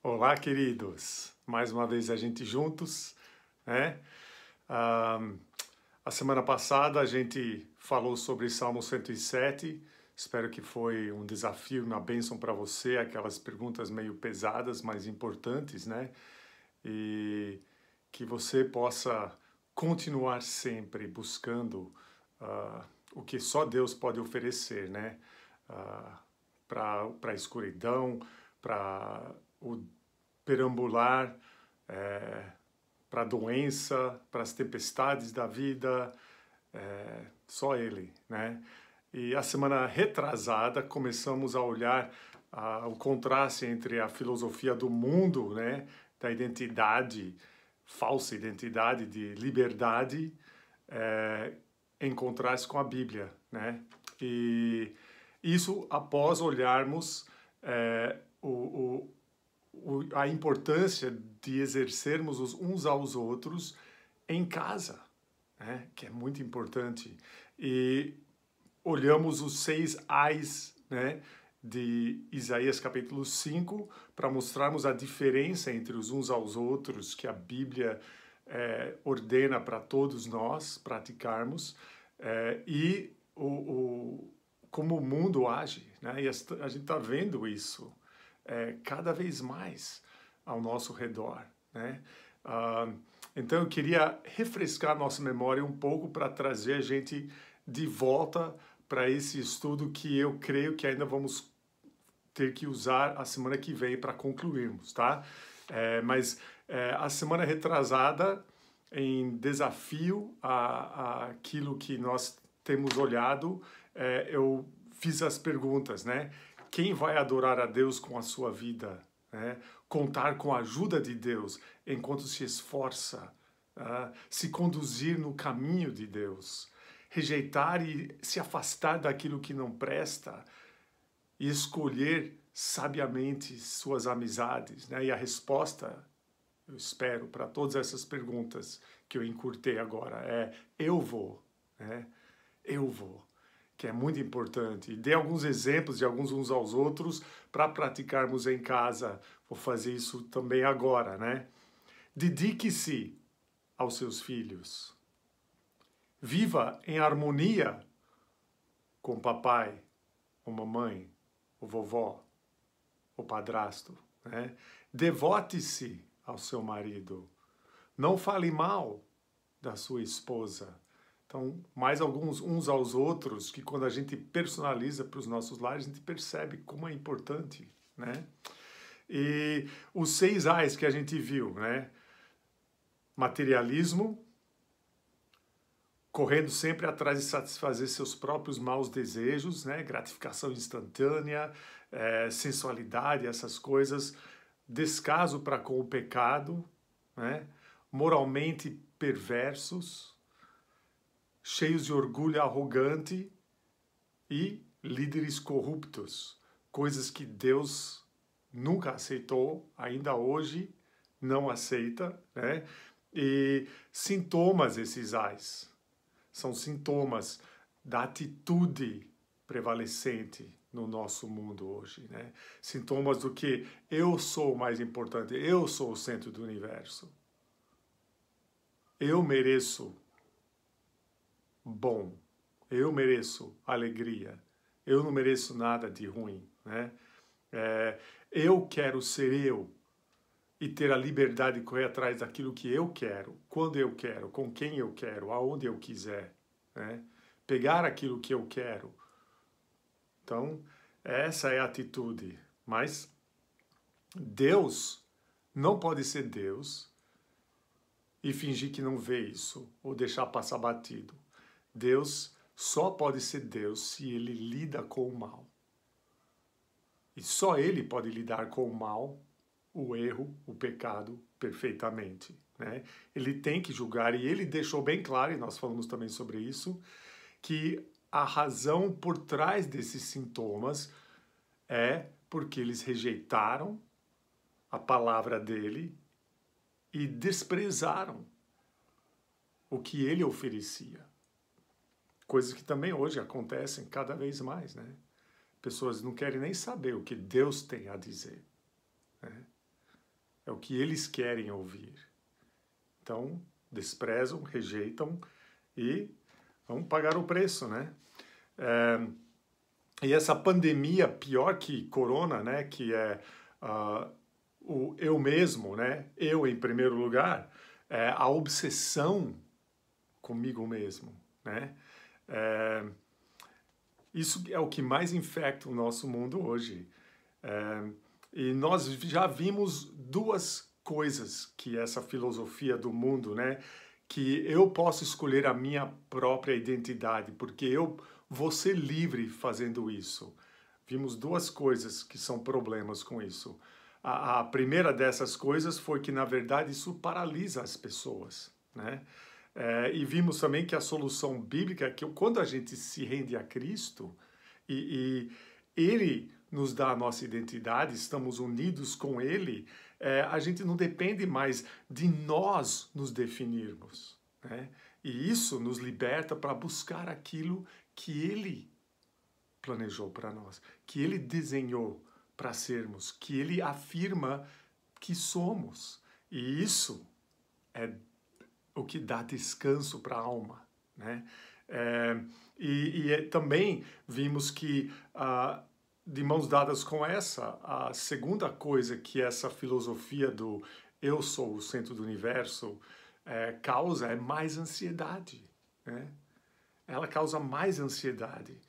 Olá, queridos! Mais uma vez a gente juntos, né? A semana passada a gente falou sobre Salmo 107. Espero que foi um desafio, uma bênção para você, aquelas perguntas meio pesadas, mas importantes, né? E que você possa continuar sempre buscando o que só Deus pode oferecer, né? Para a escuridão, para o perambular, para a doença, para as tempestades da vida, só Ele, né? E a semana retrasada começamos a olhar o contraste entre a filosofia do mundo, né? Da identidade, falsa identidade de liberdade, em contraste com a Bíblia, né? E isso após olharmos a importância de exercermos uns aos outros em casa, né? Que é muito importante. E olhamos os 6 ais, né, de Isaías capítulo 5 para mostrarmos a diferença entre os uns aos outros que a Bíblia ordena para todos nós praticarmos e como o mundo age, né? E a gente está vendo isso cada vez mais ao nosso redor, né? Então eu queria refrescar nossa memória um pouco para trazer a gente de volta para esse estudo que eu creio que ainda vamos ter que usar a semana que vem para concluirmos, tá? Mas a semana retrasada, em desafio àquilo que nós temos olhado, eu fiz as perguntas, né? Quem vai adorar a Deus com a sua vida? Né? Contar com a ajuda de Deus enquanto se esforça, se conduzir no caminho de Deus, rejeitar e se afastar daquilo que não presta e escolher sabiamente suas amizades, né? E a resposta, eu espero, para todas essas perguntas que eu encurtei agora eu vou, né? Eu vou, que é muito importante. E dê alguns exemplos de alguns uns aos outros para praticarmos em casa. Vou fazer isso também agora, né? Dedique-se aos seus filhos. Viva em harmonia com o papai, a mamãe, o vovó, o padrasto, né? Devote-se ao seu marido. Não fale mal da sua esposa. Então, mais alguns uns aos outros, que quando a gente personaliza para os nossos lares, a gente percebe como é importante, né? E os 6 A's que a gente viu, né? Materialismo, correndo sempre atrás de satisfazer seus próprios maus desejos, né? Gratificação instantânea, sensualidade, essas coisas, descaso para com o pecado, né? Moralmente perversos, cheios de orgulho arrogante e líderes corruptos, coisas que Deus nunca aceitou, ainda hoje não aceita, né? E sintomas esses ais são sintomas da atitude prevalecente no nosso mundo hoje, né? Sintomas do que eu sou o mais importante, eu sou o centro do universo. Eu mereço bom, eu mereço alegria, eu não mereço nada de ruim, né? Eu quero ser eu e ter a liberdade de correr atrás daquilo que eu quero, quando eu quero, com quem eu quero, aonde eu quiser, né? Pegar aquilo que eu quero. Então, essa é a atitude. Mas Deus não pode ser Deus e fingir que não vê isso, ou deixar passar batido. Deus só pode ser Deus se Ele lida com o mal. E só Ele pode lidar com o mal, o erro, o pecado, perfeitamente, né? Ele tem que julgar, e Ele deixou bem claro, e nós falamos também sobre isso, que a razão por trás desses sintomas é porque eles rejeitaram a palavra dEle e desprezaram o que Ele oferecia. Coisas que também hoje acontecem cada vez mais, né? Pessoas não querem nem saber o que Deus tem a dizer, né? é o que eles querem ouvir. Então, desprezam, rejeitam e vão pagar o preço, né? E essa pandemia, pior que corona, né? Que é o eu mesmo, né? Eu em primeiro lugar, a obsessão comigo mesmo, né? Isso é o que mais infecta o nosso mundo hoje. E nós já vimos duas coisas que essa filosofia do mundo, né? Que eu posso escolher a minha própria identidade, porque eu vou ser livre fazendo isso. Vimos duas coisas que são problemas com isso. A primeira dessas coisas foi que, na verdade, isso paralisa as pessoas, né? E vimos também que a solução bíblica é que quando a gente se rende a Cristo e Ele nos dá a nossa identidade, estamos unidos com Ele, a gente não depende mais de nós nos definirmos, né? E isso nos liberta para buscar aquilo que Ele planejou para nós, que Ele desenhou para sermos, que Ele afirma que somos. E isso é o que dá descanso para a alma, né? Também vimos que, de mãos dadas com essa, a segunda coisa que essa filosofia do eu sou o centro do universo causa é mais ansiedade, né? Ela causa mais ansiedade,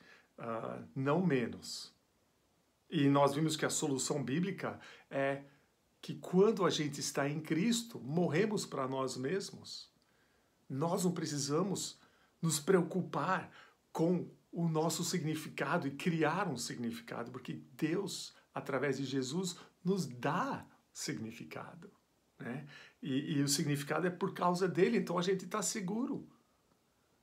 não menos. E nós vimos que a solução bíblica é que quando a gente está em Cristo, morremos para nós mesmos. Nós não precisamos nos preocupar com o nosso significado e criar um significado, porque Deus, através de Jesus, nos dá significado, né? E o significado é por causa dele, então a gente está seguro.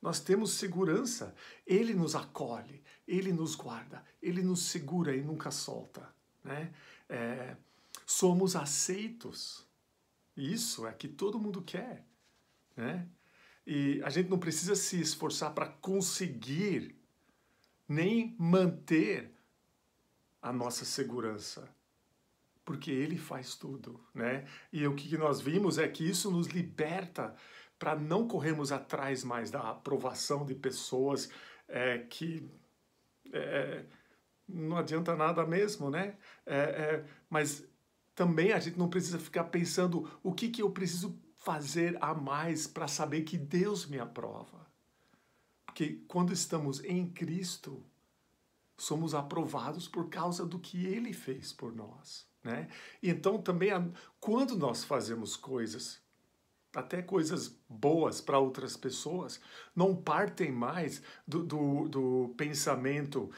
Nós temos segurança. Ele nos acolhe, Ele nos guarda, Ele nos segura e nunca solta, né? Somos aceitos. Isso é que todo mundo quer, né? E a gente não precisa se esforçar para conseguir nem manter a nossa segurança, porque Ele faz tudo, né? E o que nós vimos é que isso nos liberta para não corrermos atrás mais da aprovação de pessoas que não adianta nada mesmo, né? Mas também a gente não precisa ficar pensando o que eu preciso fazer a mais para saber que Deus me aprova. Porque quando estamos em Cristo, somos aprovados por causa do que Ele fez por nós, né? E então também, quando nós fazemos coisas, até coisas boas para outras pessoas, não partem mais do pensamento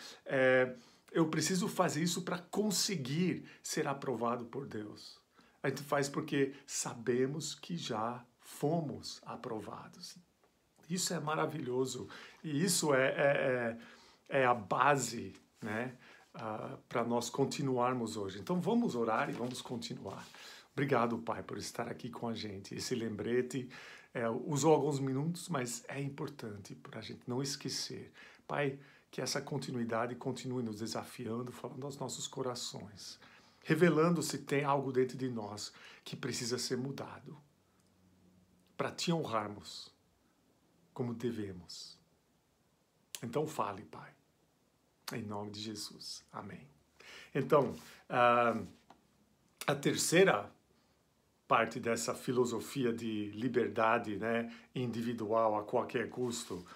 eu preciso fazer isso para conseguir ser aprovado por Deus. A gente faz porque sabemos que já fomos aprovados. Isso é maravilhoso e isso é a base, né, para nós continuarmos hoje. Então vamos orar e vamos continuar. Obrigado, Pai, por estar aqui com a gente. Esse lembrete usou alguns minutos, mas é importante para a gente não esquecer. Pai, que essa continuidade continue nos desafiando, falando aos nossos corações, revelando se tem algo dentro de nós que precisa ser mudado, para Te honrarmos como devemos. Então fale, Pai, em nome de Jesus. Amém. Então, a terceira parte dessa filosofia de liberdade, né, individual a qualquer custo,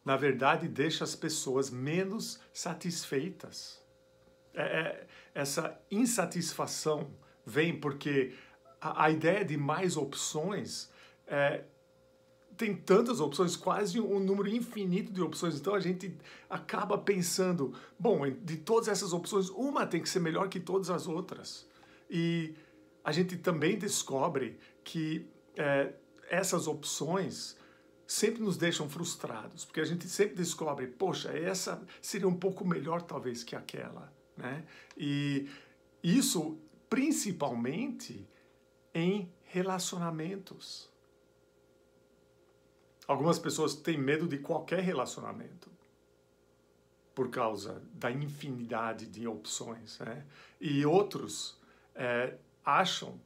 na verdade deixa as pessoas menos satisfeitas. Essa insatisfação vem porque a ideia de mais opções tem tantas opções, quase um número infinito de opções, então a gente acaba pensando, bom, de todas essas opções, uma tem que ser melhor que todas as outras. E a gente também descobre que essas opções sempre nos deixam frustrados, porque a gente sempre descobre, poxa, essa seria um pouco melhor talvez que aquela, né? E isso principalmente em relacionamentos. Algumas pessoas têm medo de qualquer relacionamento por causa da infinidade de opções, né? E outros acham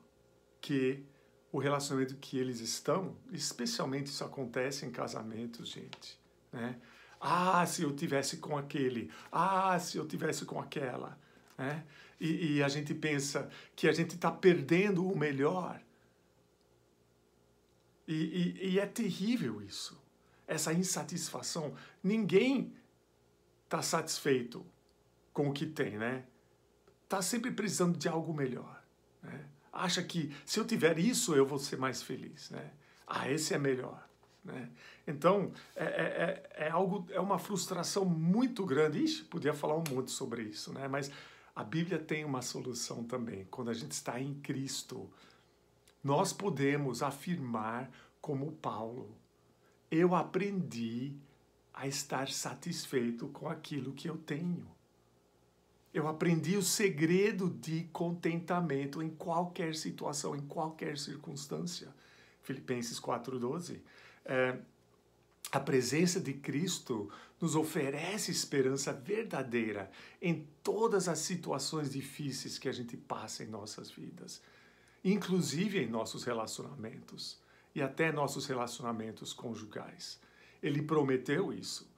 que o relacionamento que eles estão, especialmente isso acontece em casamentos, gente, né? Ah, se eu tivesse com aquele, ah, se eu tivesse com aquela, né? E a gente pensa que a gente está perdendo o melhor. E é terrível isso, essa insatisfação. Ninguém está satisfeito com o que tem, né? Está sempre precisando de algo melhor, né? Acha que se eu tiver isso, eu vou ser mais feliz, né? Ah, esse é melhor, né? Então, é uma frustração muito grande. Ixi, podia falar um monte sobre isso, né? Mas a Bíblia tem uma solução também. Quando a gente está em Cristo, nós podemos afirmar como Paulo: eu aprendi a estar satisfeito com aquilo que eu tenho. Eu aprendi o segredo de contentamento em qualquer situação, em qualquer circunstância. Filipenses 4,12. A presença de Cristo nos oferece esperança verdadeira em todas as situações difíceis que a gente passa em nossas vidas, inclusive em nossos relacionamentos e até nossos relacionamentos conjugais. Ele prometeu isso.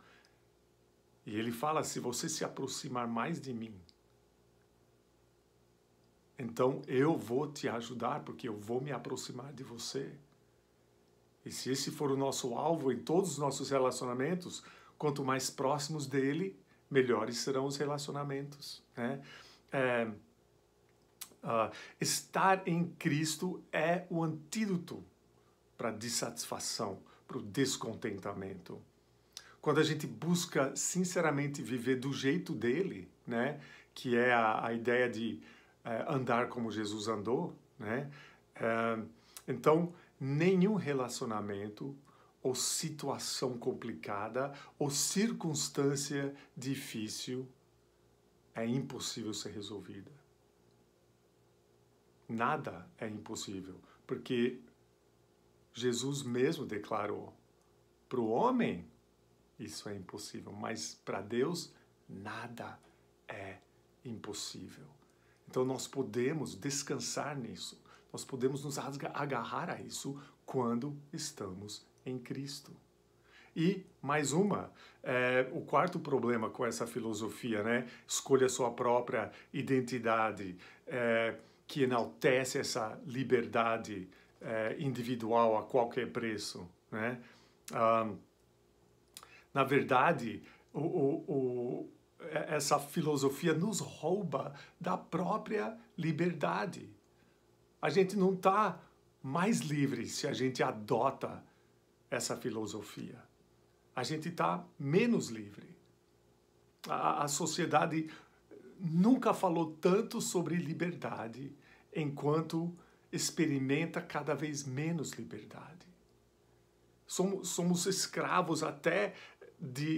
E ele fala: se você se aproximar mais de mim, então eu vou te ajudar, porque eu vou me aproximar de você. E se esse for o nosso alvo em todos os nossos relacionamentos, quanto mais próximos dele, melhores serão os relacionamentos, né? Estar em Cristo é o antídoto para a dissatisfação, para o descontentamento. Quando a gente busca sinceramente viver do jeito dele, né, que é a ideia de andar como Jesus andou, né, então nenhum relacionamento ou situação complicada ou circunstância difícil é impossível ser resolvida. Nada é impossível, porque Jesus mesmo declarou: para o homem isso é impossível, mas para Deus nada é impossível. Então nós podemos descansar nisso, nós podemos nos agarrar a isso quando estamos em Cristo. E mais o quarto problema com essa filosofia, né? Escolha a sua própria identidade, que enaltece essa liberdade individual a qualquer preço, né? Na verdade, essa filosofia nos rouba da própria liberdade. A gente não está mais livre se a gente adota essa filosofia. A gente está menos livre. A sociedade nunca falou tanto sobre liberdade enquanto experimenta cada vez menos liberdade. Somos escravos até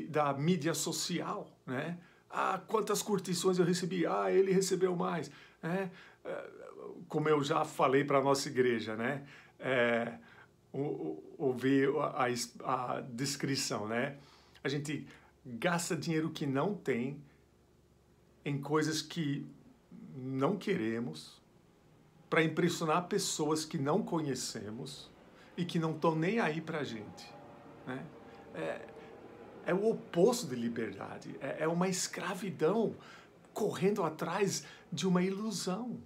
da mídia social, né? Ah, quantas curtições eu recebi, ah, ele recebeu mais, né? Como eu já falei para a nossa igreja, né? Ouvir a descrição, né? A gente gasta dinheiro que não tem em coisas que não queremos para impressionar pessoas que não conhecemos e que não estão nem aí para a gente, né? É o oposto de liberdade, é uma escravidão correndo atrás de uma ilusão.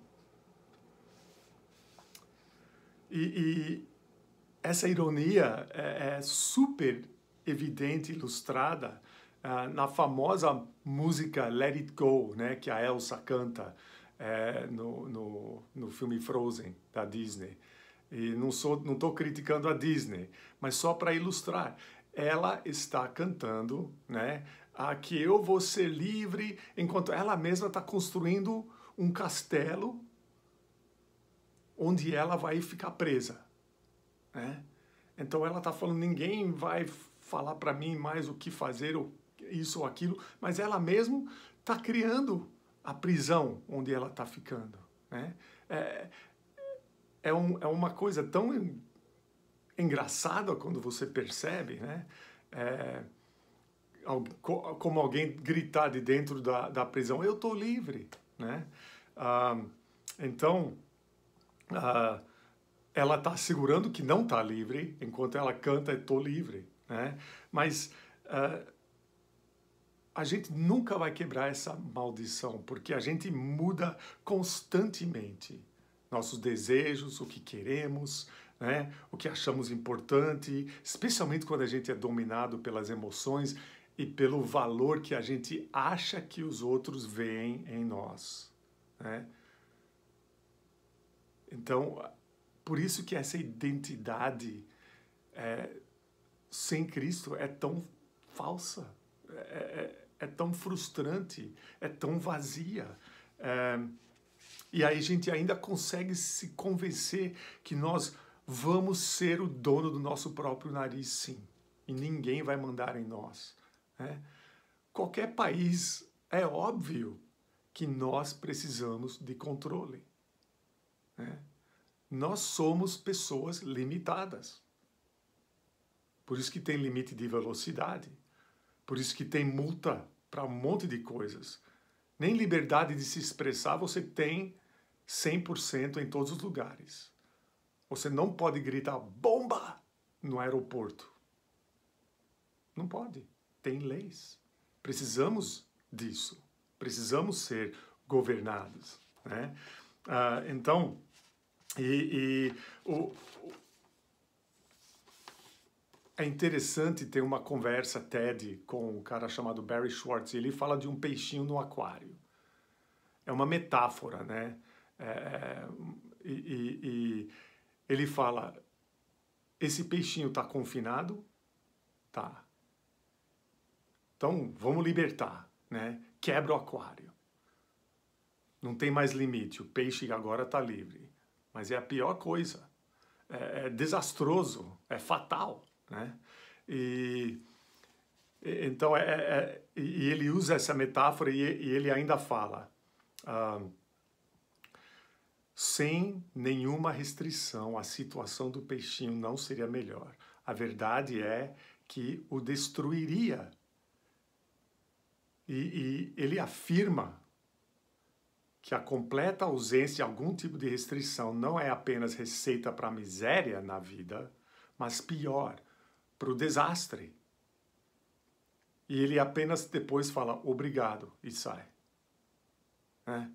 E essa ironia é super evidente, ilustrada na famosa música Let It Go, né, que a Elsa canta no filme Frozen, da Disney. E não estou criticando a Disney, mas só para ilustrar. Ela está cantando, né, que eu vou ser livre, enquanto ela mesma está construindo um castelo onde ela vai ficar presa, né? Então ela está falando: ninguém vai falar para mim mais o que fazer, ou isso ou aquilo, mas ela mesma está criando a prisão onde ela está ficando, né? É uma coisa tão engraçada quando você percebe, né? Como alguém gritar de dentro da prisão: eu estou livre, né? Então, ah, ela está assegurando que não está livre, enquanto ela canta, estou livre, né? Mas a gente nunca vai quebrar essa maldição, porque a gente muda constantemente nossos desejos, o que queremos, né? O que achamos importante, especialmente quando a gente é dominado pelas emoções e pelo valor que a gente acha que os outros veem em nós, né? Então, por isso que essa identidade sem Cristo é tão falsa, é tão frustrante, é tão vazia. E aí a gente ainda consegue se convencer que nós vamos ser o dono do nosso próprio nariz, sim. E ninguém vai mandar em nós, né? Qualquer país, é óbvio que nós precisamos de controle, né? Nós somos pessoas limitadas. Por isso que tem limite de velocidade. Por isso que tem multa para um monte de coisas. Nem liberdade de se expressar você tem 100% em todos os lugares. Você não pode gritar bomba no aeroporto. Não pode. Tem leis. Precisamos disso. Precisamos ser governados, né? Então, é interessante ter uma conversa TED com um cara chamado Barry Schwartz. Ele fala de um peixinho no aquário. É uma metáfora, né? E ele fala, esse peixinho está confinado? Tá. Então, vamos libertar, né? Quebra o aquário. Não tem mais limite, o peixe agora está livre. Mas é a pior coisa. É desastroso, é fatal, né? Então, e ele usa essa metáfora e ele ainda fala, sem nenhuma restrição, a situação do peixinho não seria melhor. A verdade é que o destruiria. E ele afirma que a completa ausência de algum tipo de restrição não é apenas receita para a miséria na vida, mas pior, para o desastre. E ele apenas depois fala obrigado e sai. Né?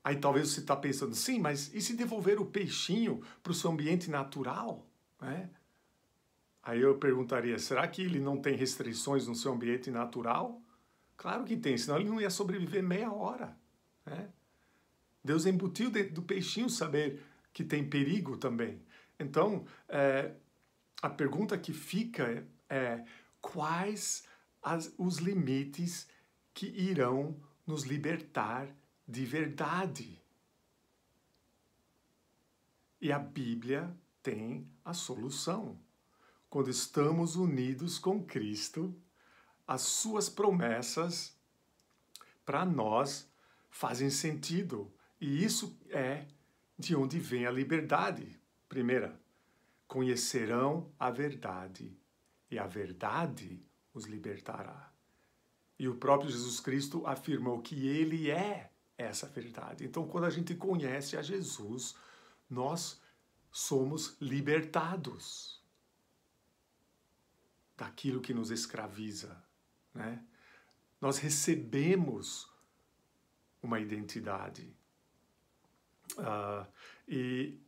Aí talvez você está pensando, sim, mas e se devolver o peixinho para o seu ambiente natural? Né? Aí eu perguntaria, será que ele não tem restrições no seu ambiente natural? Claro que tem, senão ele não ia sobreviver meia hora. Né? Deus embutiu dentro do peixinho saber que tem perigo também. Então, a pergunta que fica é quais os limites que irão nos libertar de verdade? E a Bíblia tem a solução. Quando estamos unidos com Cristo, as suas promessas para nós fazem sentido. E isso é de onde vem a liberdade. Primeira, conhecerão a verdade, e a verdade os libertará. E o próprio Jesus Cristo afirmou que ele é essa verdade. Então, quando a gente conhece a Jesus, nós somos libertados daquilo que nos escraviza, né? Nós recebemos uma identidade. E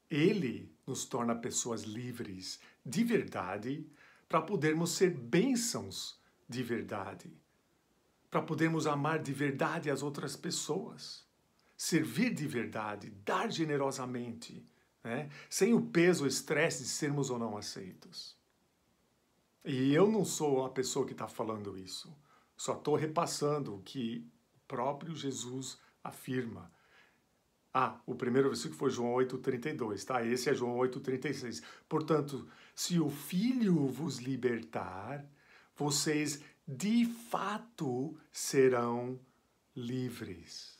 ele nos torna pessoas livres de verdade para podermos ser bênçãos de verdade, para podermos amar de verdade as outras pessoas, servir de verdade, dar generosamente, né? Sem o peso, o estresse de sermos ou não aceitos. E eu não sou a pessoa que está falando isso, só estou repassando o que o próprio Jesus afirma. O primeiro versículo foi João 8,32, tá? Esse é João 8,36. Portanto, se o Filho vos libertar, vocês de fato serão livres.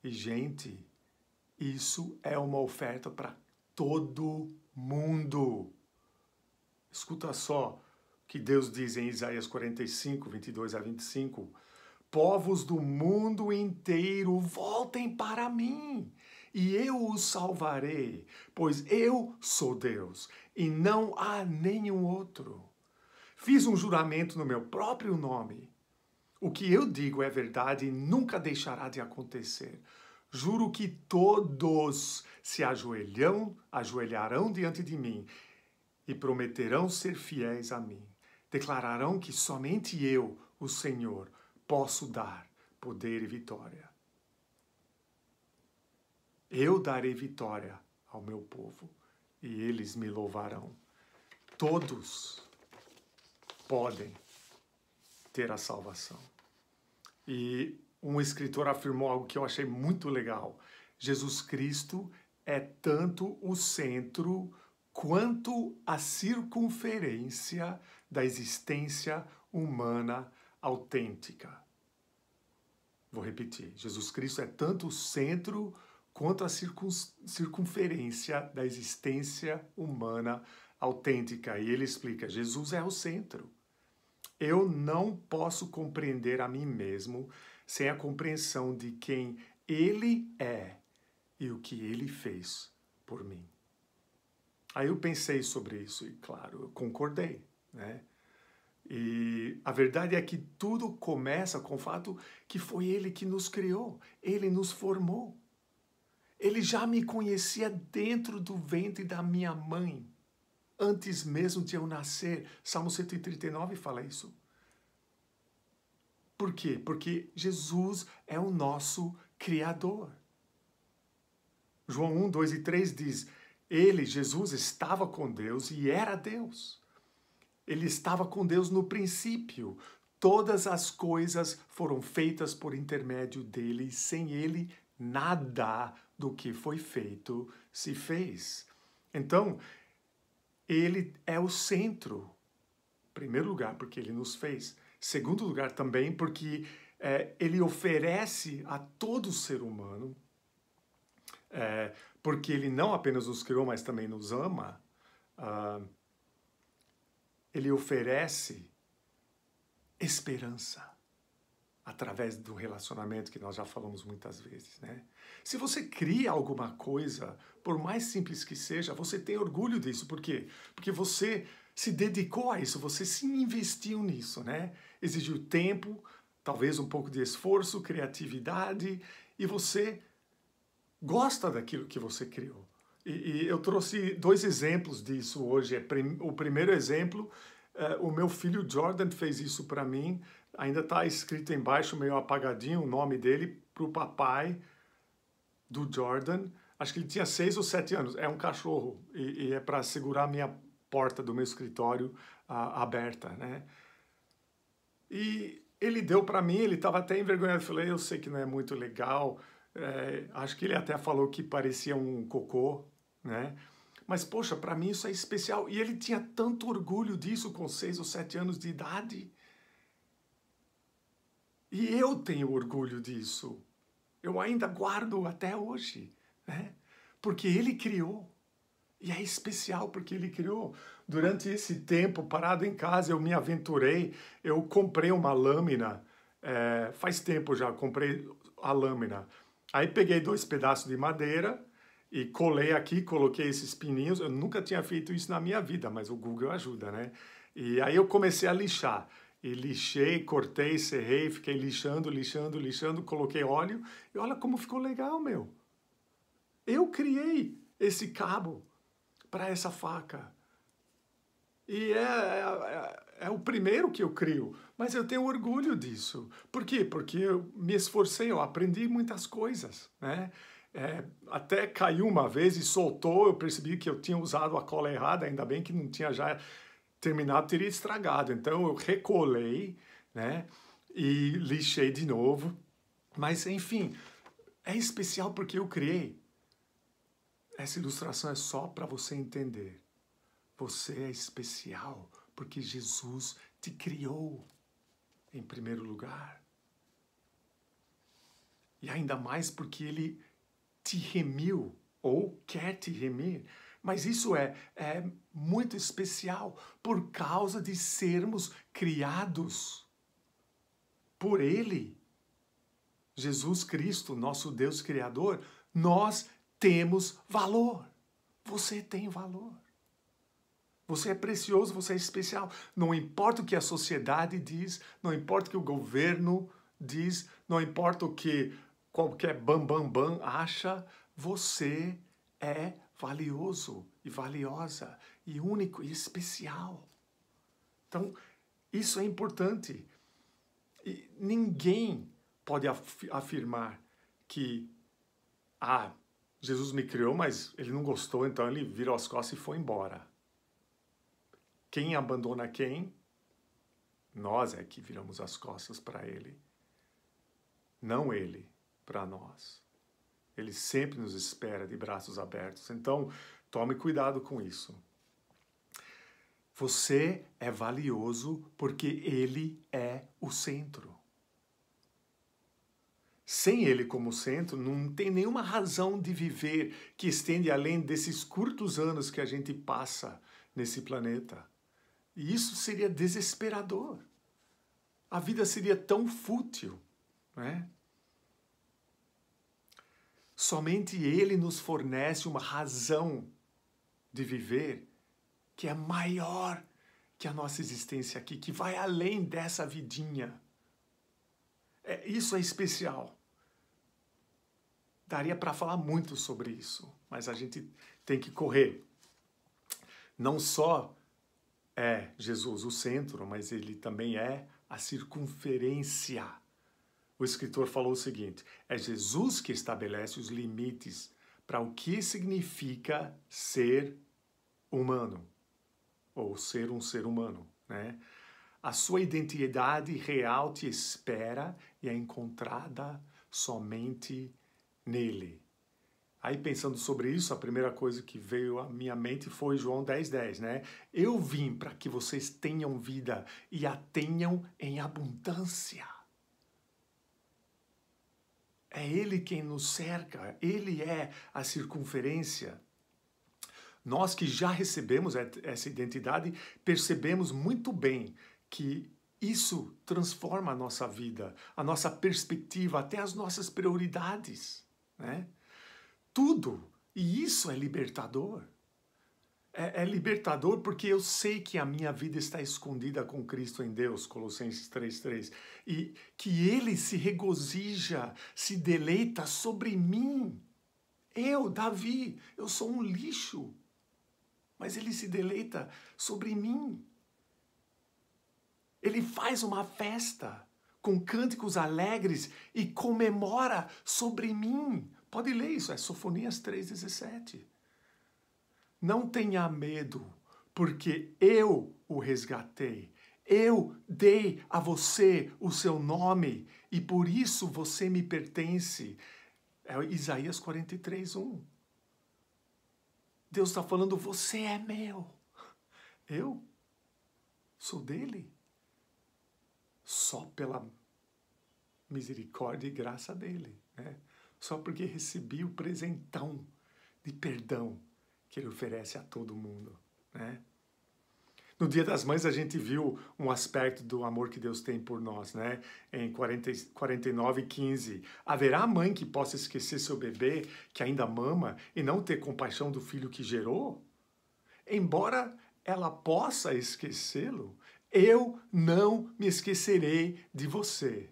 E, gente, isso é uma oferta para todo mundo. Escuta só o que Deus diz em Isaías 45, 22 a 25. povos do mundo inteiro voltem para mim, e eu os salvarei, pois eu sou Deus, e não há nenhum outro. Fiz um juramento no meu próprio nome. O que eu digo é verdade e nunca deixará de acontecer. Juro que todos se ajoelharão diante de mim e prometerão ser fiéis a mim. Declararão que somente eu, o Senhor, posso dar poder e vitória. Eu darei vitória ao meu povo e eles me louvarão. Todos podem ter a salvação. E um escritor afirmou algo que eu achei muito legal. Jesus Cristo é tanto o centro quanto a circunferência da existência humana autêntica. Vou repetir. Jesus Cristo é tanto o centro quanto a circunferência da existência humana autêntica. E ele explica, Jesus é o centro. Eu não posso compreender a mim mesmo sem a compreensão de quem Ele é e o que Ele fez por mim. Aí eu pensei sobre isso e, claro, eu concordei, né? E a verdade é que tudo começa com o fato que foi Ele que nos criou, Ele nos formou. Ele já me conhecia dentro do ventre da minha mãe, antes mesmo de eu nascer. Salmo 139 fala isso. Por quê? Porque Jesus é o nosso Criador. João 1, 2 e 3 diz, ele, Jesus, estava com Deus e era Deus. Ele estava com Deus no princípio. Todas as coisas foram feitas por intermédio dele e sem ele nada do que foi feito se fez. Então, ele é o centro. Em primeiro lugar, porque ele nos fez. Segundo lugar, também, porque ele oferece a todo ser humano, porque ele não apenas nos criou, mas também nos ama, ele oferece esperança através do relacionamento que nós já falamos muitas vezes, né? Se você cria alguma coisa, por mais simples que seja, você tem orgulho disso. Por quê? Porque você se dedicou a isso, você se investiu nisso, né? Exigiu tempo, talvez um pouco de esforço, criatividade, e você gosta daquilo que você criou. E eu trouxe 2 exemplos disso hoje. O primeiro exemplo, o meu filho Jordan fez isso para mim. Ainda está escrito embaixo, meio apagadinho, o nome dele para o papai do Jordan. Acho que ele tinha 6 ou 7 anos. É um cachorro e é para segurar a minha porta do meu escritório aberta, né? E ele deu para mim, ele estava até envergonhado. Eu falei, eu sei que não é muito legal. Acho que ele até falou que parecia um cocô, né? Mas, poxa, para mim isso é especial. E ele tinha tanto orgulho disso com 6 ou 7 anos de idade. E eu tenho orgulho disso. Eu ainda guardo até hoje, né? Porque ele criou. E é especial porque ele criou. Durante esse tempo, parado em casa, eu me aventurei. Eu comprei uma lâmina. Faz tempo já, comprei a lâmina. Aí peguei 2 pedaços de madeira e colei aqui, coloquei esses pininhos. Eu nunca tinha feito isso na minha vida, mas o Google ajuda, né? E aí eu comecei a lixar. E lixei, cortei, serrei, fiquei lixando, coloquei óleo. E olha como ficou legal, meu. Eu criei esse cabo para essa faca. E é o primeiro que eu crio. Mas eu tenho orgulho disso. Por quê? Porque eu me esforcei, eu aprendi muitas coisas, né? Até caiu uma vez e soltou, eu percebi que eu tinha usado a cola errada, ainda bem que não tinha já terminado, teria estragado. Então eu recolei, né? E lixei de novo. Mas, enfim, é especial porque eu criei. Essa ilustração é só para você entender. Você é especial porque Jesus te criou em primeiro lugar. E ainda mais porque Ele te remiu ou quer te remir. Mas isso é muito especial por causa de sermos criados por Ele. Jesus Cristo, nosso Deus Criador, nós temos valor. Você tem valor. Você é precioso, você é especial. Não importa o que a sociedade diz, não importa o que o governo diz, não importa o que qualquer bam acha, você é valioso e valiosa e único e especial. Então, isso é importante. E ninguém pode afirmar que Jesus me criou, mas ele não gostou, então ele virou as costas e foi embora. Quem abandona quem? Nós é que viramos as costas para ele. Não ele para nós. Ele sempre nos espera de braços abertos. Então, tome cuidado com isso. Você é valioso porque ele é o centro. Sem ele como centro, não tem nenhuma razão de viver que estende além desses curtos anos que a gente passa nesse planeta. E isso seria desesperador. A vida seria tão fútil, né? Somente ele nos fornece uma razão de viver que é maior que a nossa existência aqui, que vai além dessa vidinha. Isso é especial. Daria para falar muito sobre isso, mas a gente tem que correr. Não só é Jesus o centro, mas ele também é a circunferência. O escritor falou o seguinte: é Jesus que estabelece os limites para o que significa ser humano, ou ser um ser humano, né? A sua identidade real te espera e é encontrada somente nele. Aí, pensando sobre isso, a primeira coisa que veio à minha mente foi João 10:10, né? Eu vim para que vocês tenham vida e a tenham em abundância. É ele quem nos cerca, ele é a circunferência. Nós que já recebemos essa identidade, percebemos muito bem que isso transforma a nossa vida, a nossa perspectiva, até as nossas prioridades, né? Tudo. E isso é libertador. É libertador porque eu sei que a minha vida está escondida com Cristo em Deus, Colossenses 3:3. E que Ele se regozija, se deleita sobre mim. Eu, Davi, eu sou um lixo. Mas Ele se deleita sobre mim. Ele faz uma festa com cânticos alegres e comemora sobre mim. Pode ler isso, é Sofonias 3:17. Não tenha medo, porque eu o resgatei. Eu dei a você o seu nome e por isso você me pertence. É Isaías 43:1. Deus está falando, você é meu. Eu sou dele. Só pela misericórdia e graça dele, né? Só porque recebi o presentão de perdão que ele oferece a todo mundo, né? No Dia das Mães a gente viu um aspecto do amor que Deus tem por nós, né? Em 49:15. Haverá mãe que possa esquecer seu bebê que ainda mama e não ter compaixão do filho que gerou? Embora ela possa esquecê-lo, eu não me esquecerei de você.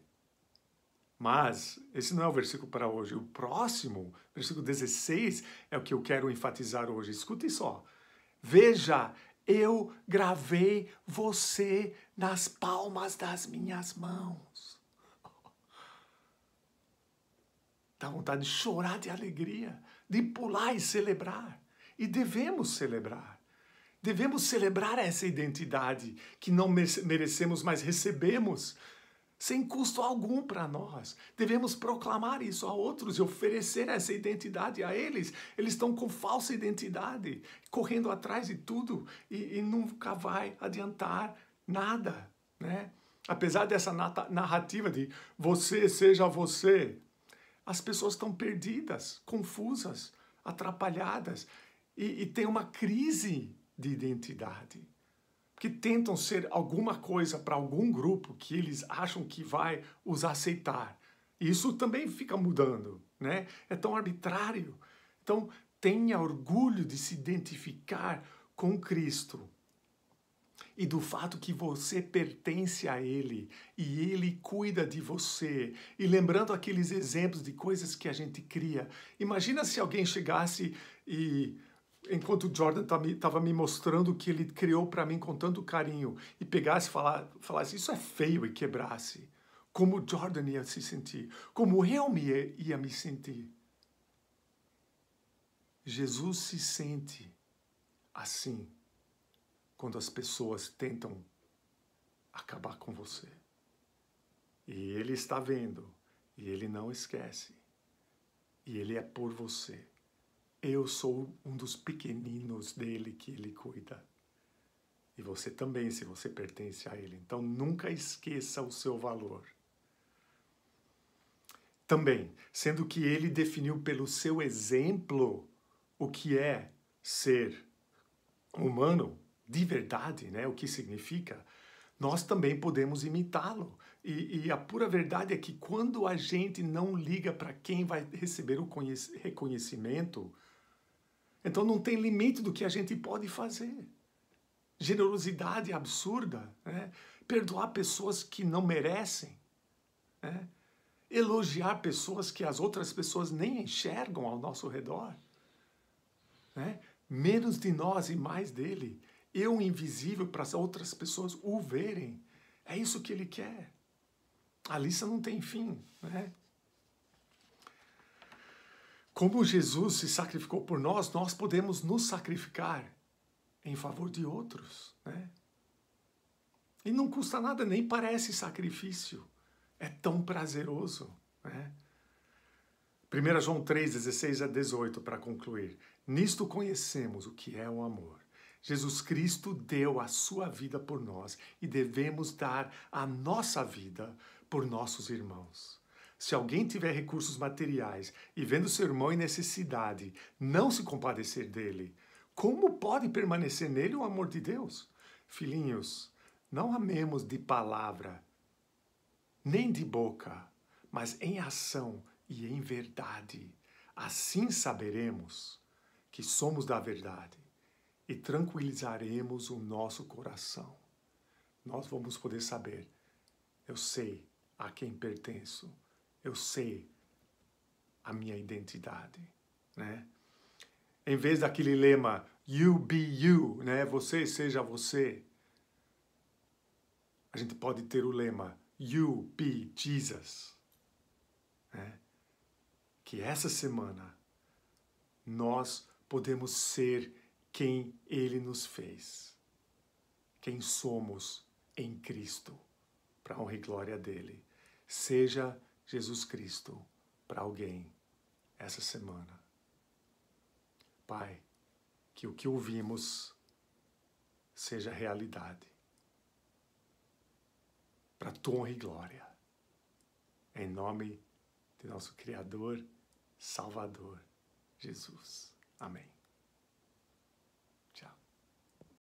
Mas esse não é o versículo para hoje. O próximo, versículo 16, é o que eu quero enfatizar hoje. Escute só. Veja, eu gravei você nas palmas das minhas mãos. Dá vontade de chorar de alegria, de pular e celebrar. E devemos celebrar. Devemos celebrar essa identidade que não merecemos, mas recebemos sem custo algum para nós. Devemos proclamar isso a outros e oferecer essa identidade a eles. Eles estão com falsa identidade, correndo atrás de tudo e nunca vai adiantar nada, né? Apesar dessa narrativa de você seja você, as pessoas estão perdidas, confusas, atrapalhadas e tem uma crise de identidade. Que tentam ser alguma coisa para algum grupo que eles acham que vai os aceitar. Isso também fica mudando, né? É tão arbitrário. Então, tenha orgulho de se identificar com Cristo e do fato que você pertence a Ele e Ele cuida de você. E lembrando aqueles exemplos de coisas que a gente cria. Imagina se alguém chegasse e, enquanto o Jordan estava me mostrando o que ele criou para mim com tanto carinho, e pegasse e falasse, isso é feio, e quebrasse. Como o Jordan ia se sentir, como eu ia me sentir. Jesus se sente assim quando as pessoas tentam acabar com você. E Ele está vendo, e Ele não esquece. E Ele é por você. Eu sou um dos pequeninos dele que Ele cuida. E você também, se você pertence a Ele. Então nunca esqueça o seu valor. Também, sendo que Ele definiu pelo seu exemplo o que é ser humano, de verdade, né? O que significa, nós também podemos imitá-lo. E a pura verdade é que quando a gente não liga para quem vai receber o reconhecimento, então não tem limite do que a gente pode fazer. Generosidade absurda, né? Perdoar pessoas que não merecem, né? Elogiar pessoas que as outras pessoas nem enxergam ao nosso redor, né? Menos de nós e mais dele. Eu invisível para as outras pessoas o verem. É isso que ele quer. A lista não tem fim, né? Como Jesus se sacrificou por nós, nós podemos nos sacrificar em favor de outros, né? E não custa nada, nem parece sacrifício. É tão prazeroso, né? 1 João 3, 16 a 18, para concluir. Nisto conhecemos o que é o amor. Jesus Cristo deu a sua vida por nós e devemos dar a nossa vida por nossos irmãos. Se alguém tiver recursos materiais e vendo seu irmão em necessidade, não se compadecer dele, como pode permanecer nele o amor de Deus? Filhinhos, não amemos de palavra, nem de boca, mas em ação e em verdade. Assim saberemos que somos da verdade e tranquilizaremos o nosso coração. Nós vamos poder saber, eu sei a quem pertenço, eu sei a minha identidade, né? Em vez daquele lema, you be you, né? Você seja você, a gente pode ter o lema, you be Jesus, né? Que essa semana nós podemos ser quem Ele nos fez, quem somos em Cristo, para a honra e glória dEle. Seja Jesus Cristo para alguém essa semana. Pai, que o que ouvimos seja realidade, para a tua honra e glória. Em nome de nosso Criador, Salvador, Jesus. Amém.